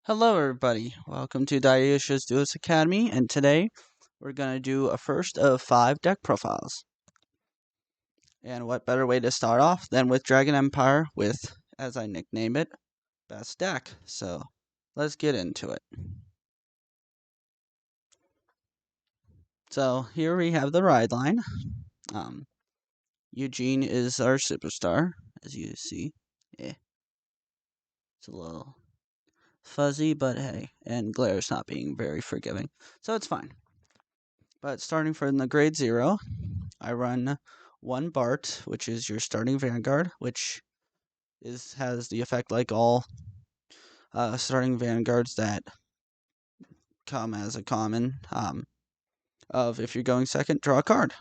Hello, everybody. Welcome to Daiusha's Duelist Academy, and today we're going to do a first of 5 deck profiles. And what better way to start off than with Dragon Empire with, as I nickname it, best deck. So let's get into it. So here we have the ride line. Eugene is our superstar, as you see. It's a little fuzzy, but hey, and Glaire's not being very forgiving, so it's fine. But starting from the grade 0, I run one Bart, which is your starting Vanguard, which has the effect like all starting Vanguards that come as a common of if you're going second, draw a card.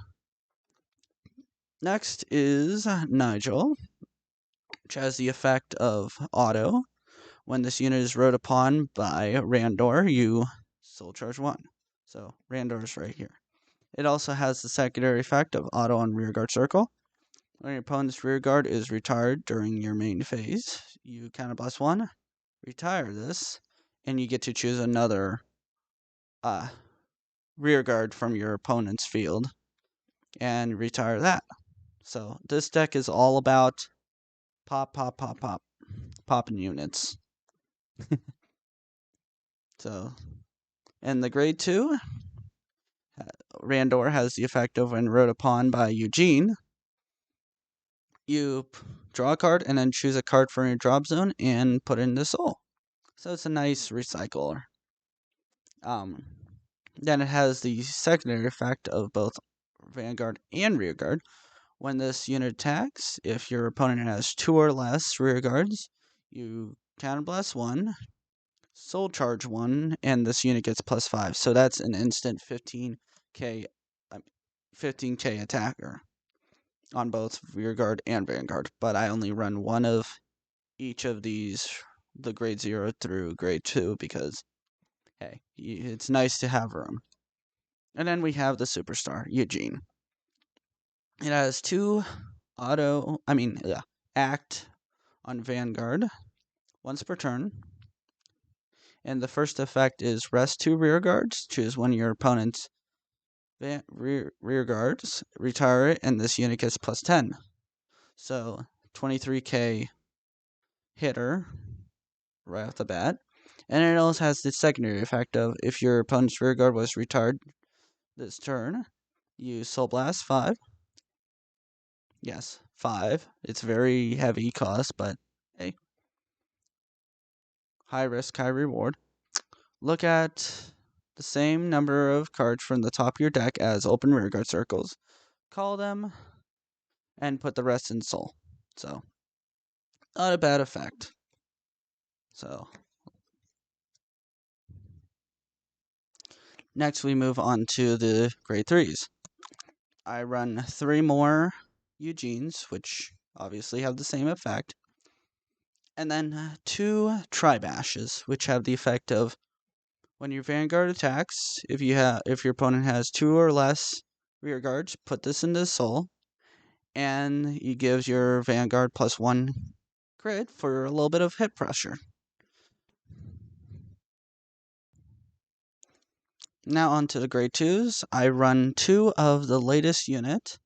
Next is Nigel, which has the effect of auto. When this unit is rode upon by Randor, you soul charge 1. So Randor's right here. It also has the secondary effect of auto on rearguard circle. When your opponent's rearguard is retired during your main phase, you counterblast 1, retire this, and you get to choose another rearguard from your opponent's field and retire that. So this deck is all about popping units. So, in the grade 2, Randor has the effect of when rode upon by Eugene. You draw a card and then choose a card from your drop zone and put it in the soul. So it's a nice recycler. Then it has the secondary effect of both Vanguard and Rearguard. When this unit attacks, if your opponent has 2 or less Rearguards, you counterblast 1, soul charge 1, and this unit gets +5. So that's an instant 15k attacker on both Rearguard and Vanguard. But I only run one of each of these, the grade 0 through grade 2, because hey, it's nice to have room. And then we have the superstar, Eugene. It has 2 act on Vanguard once per turn. And the first effect is rest 2 rear guards. Choose one of your opponent's rear guards, retire it, and this unit gets +10. So 23k hitter right off the bat. And it also has the secondary effect of if your opponent's rear guard was retired this turn, you Soul Blast 5. Yes, 5. It's very heavy cost, but hey. High risk, high reward. Look at the same number of cards from the top of your deck as open rearguard circles. Call them and put the rest in soul. So, not a bad effect. So, next we move on to the grade 3s. I run 3 more Eugenes, which obviously have the same effect. And then 2 Tri-Bashes, which have the effect of when your Vanguard attacks, if your opponent has 2 or less rear guards, put this into soul, and it gives your Vanguard +1 crit for a little bit of hit pressure. Now on to the grade 2s. I run 2 of the latest unit,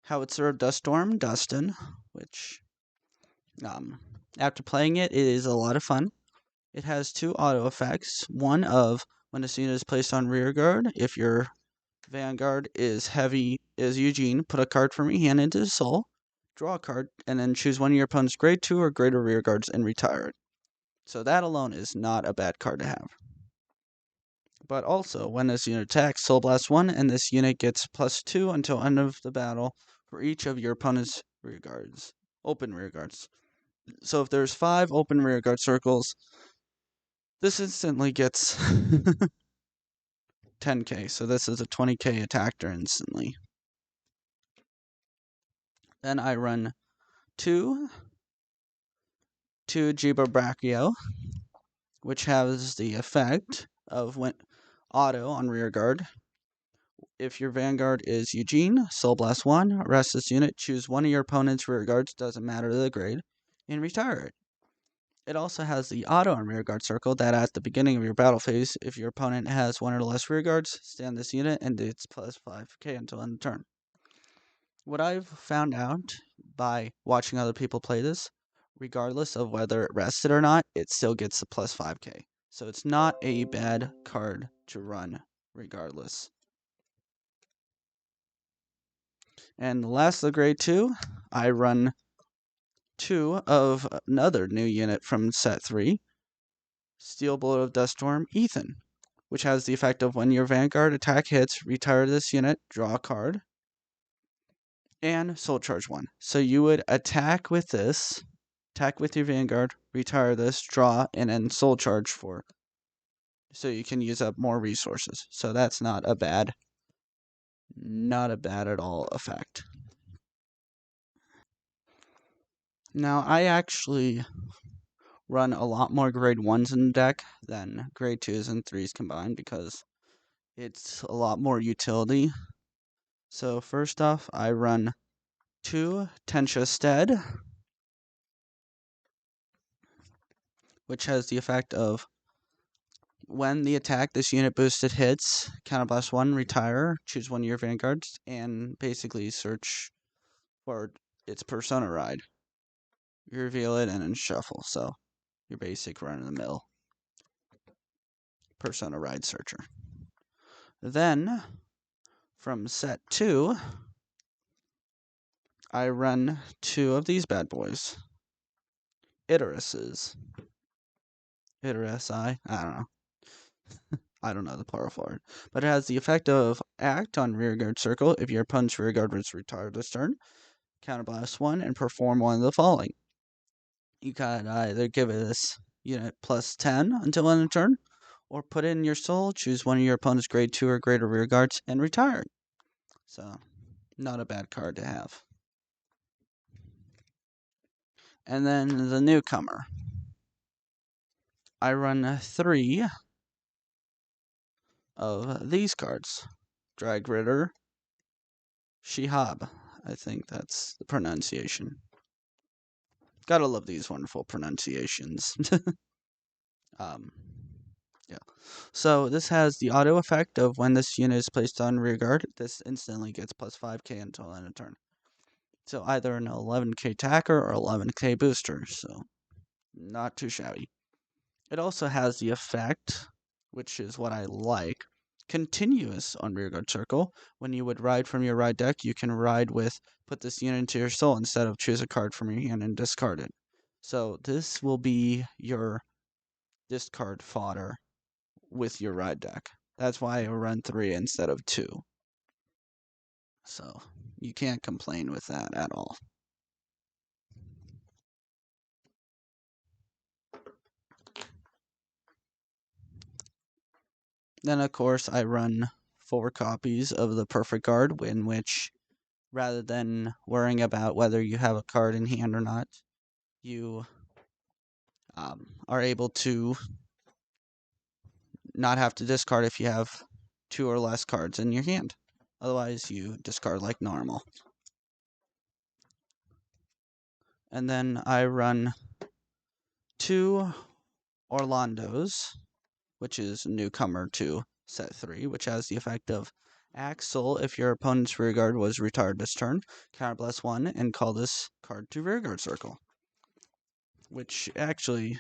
Howitzer Duststorm Dustin, which after playing it is a lot of fun. It has 2 auto effects. One of when this unit is placed on rear guard, if your Vanguard is heavy as Eugene, put a card from your hand into the soul, draw a card, and then choose one of your opponent's grade 2 or greater rear guards and retire it. So that alone is not a bad card to have. But also, when this unit attacks, Soul Blast 1, and this unit gets +2 until end of the battle for each of your opponent's rear guards, open rear guards. So if there's 5 open rear guard circles, this instantly gets 10k, so this is a 20k attacker instantly. Then I run 2 Jibo Brachio, which has the effect of when auto on rear guard. If your Vanguard is Eugene, Soul Blast 1, rest this unit, choose one of your opponent's rear guards, doesn't matter the grade, and retire it. It also has the auto and rearguard circle that at the beginning of your battle phase, if your opponent has one or less rearguards, stand this unit and it's plus 5k until end of turn. What I've found out by watching other people play this, regardless of whether it rested or not, it still gets the plus 5k. So it's not a bad card to run regardless. And last of the grade 2, I run 2 of another new unit from set 3, Steel Bullet of Duststorm Ethan, which has the effect of when your Vanguard attack hits, retire this unit, draw a card, and Soul Charge 1. So you would attack with this, attack with your Vanguard, retire this, draw, and then Soul Charge 4. So you can use up more resources. So that's not a bad at all effect. Now, I actually run a lot more grade 1s in the deck than grade 2s and 3s combined because it's a lot more utility. So first off, I run 2 Tensha Stead, which has the effect of when the attack this unit boosted hits, counterblast 1, retire, choose one of your vanguards, and basically search for its persona ride. You reveal it and then shuffle, so your basic run-of-the-mill persona ride searcher. Then, from set 2, I run 2 of these bad boys. Iteruses. Iterus, I don't know. I don't know the plural for it. But it has the effect of act on rearguard circle if your opponent's rearguard was retired this turn. Counterblast 1 and perform one of the following. You can either give this unit plus 10 until end of turn, or put in your soul, choose one of your opponent's grade 2 or greater rearguards, and retire it. So, not a bad card to have. And then the newcomer. I run 3 of these cards. Drag Ritter, Shihab. I think that's the pronunciation. Gotta love these wonderful pronunciations. Yeah. So this has the auto effect of when this unit is placed on rearguard, this instantly gets plus 5k until end of turn. So either an 11k attacker or 11k booster, so not too shabby. It also has the effect, which is what I like, continuous on rearguard circle. When you would ride from your ride deck, you can ride with put this unit into your soul instead of choose a card from your hand and discard it. So this will be your discard fodder with your ride deck. That's why I run 3 instead of 2. So you can't complain with that at all. Then, of course, I run 4 copies of the Perfect Guard, in which, rather than worrying about whether you have a card in hand or not, you are able to not have to discard if you have 2 or less cards in your hand. Otherwise, you discard like normal. And then I run 2 Orlandos, which is a newcomer to set 3, which has the effect of Axel if your opponent's rearguard was retired this turn, counterblast 1, and call this card to rearguard circle. Which actually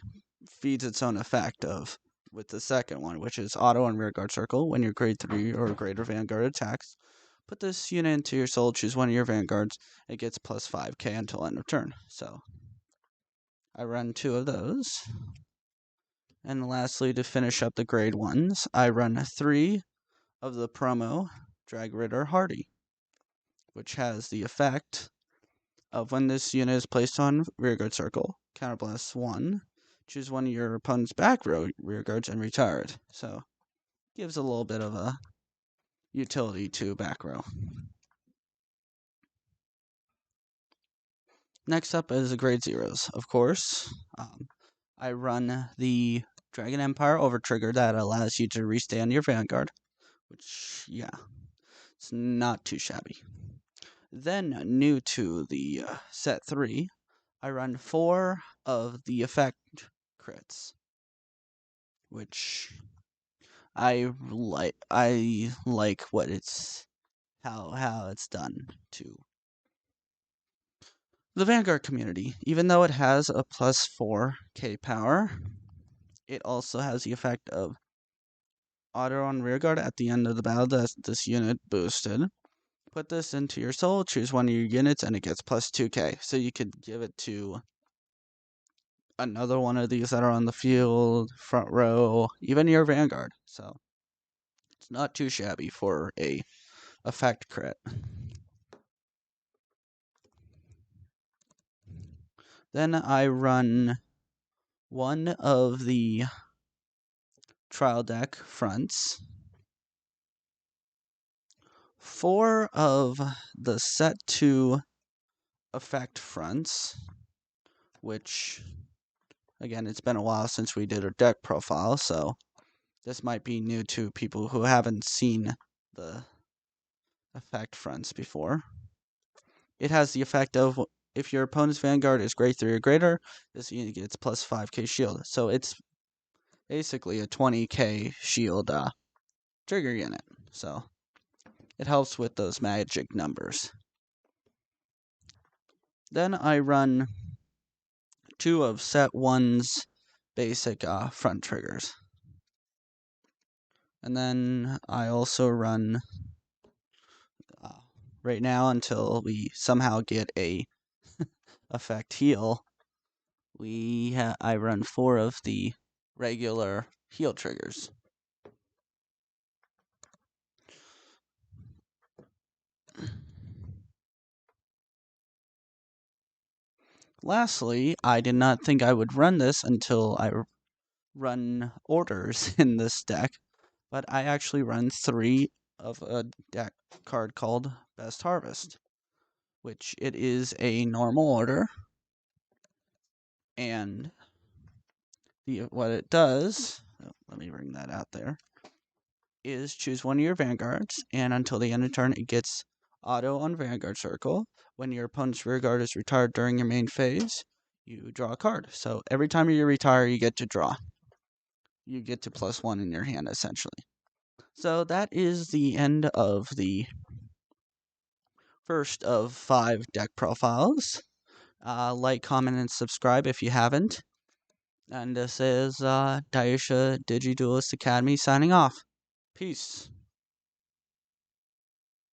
feeds its own effect of with the second one, which is auto and rearguard circle. When your grade 3 or greater vanguard attacks, put this unit into your soul, choose one of your vanguards, it gets plus 5k until end of turn. So I run 2 of those. And lastly, to finish up the grade 1s, I run 3 of the promo Drag Ritter Hardy, which has the effect of when this unit is placed on rearguard circle, counterblast 1, choose one of your opponent's back row rearguards and retire it. So gives a little bit of a utility to back row. Next up is the grade 0s. Of course, I run the Dragon Empire over trigger that allows you to restand your vanguard, which, yeah, it's not too shabby. Then, new to the set 3, I run 4 of the effect crits, which I like. I like what it's how it's done to the Vanguard community. Even though it has a plus 4k power, it also has the effect of auto on rearguard at the end of the battle that this unit boosted. Put this into your soul, choose one of your units, and it gets plus 2k. So you could give it to another one of these that are on the field, front row, even your Vanguard. So it's not too shabby for a effect crit. Then I run one of the trial deck fronts, 4 of the set 2 effect fronts, which, again, it's been a while since we did our deck profile, so this might be new to people who haven't seen the effect fronts before. It has the effect of, if your opponent's Vanguard is grade 3 or greater, this unit gets plus 5k shield. So it's basically a 20k shield trigger unit. So it helps with those magic numbers. Then I run 2 of set 1's basic front triggers. And then I also run, right now until we somehow get a effect heal, I run 4 of the regular heal triggers. Lastly, I did not think I would run this until I run orders in this deck, but I actually run 3 of a deck card called Best Harvest, which it is a normal order, and what it does, let me bring that out there, is choose one of your Vanguards, and until the end of turn, it gets auto on Vanguard Circle. When your opponent's rearguard is retired during your main phase, you draw a card. So every time you retire, you get to draw. You get to +1 in your hand, essentially. So that is the end of the first of 5 deck profiles. Like, comment, and subscribe if you haven't. And this is Daisha DigiDuelist Academy signing off. Peace.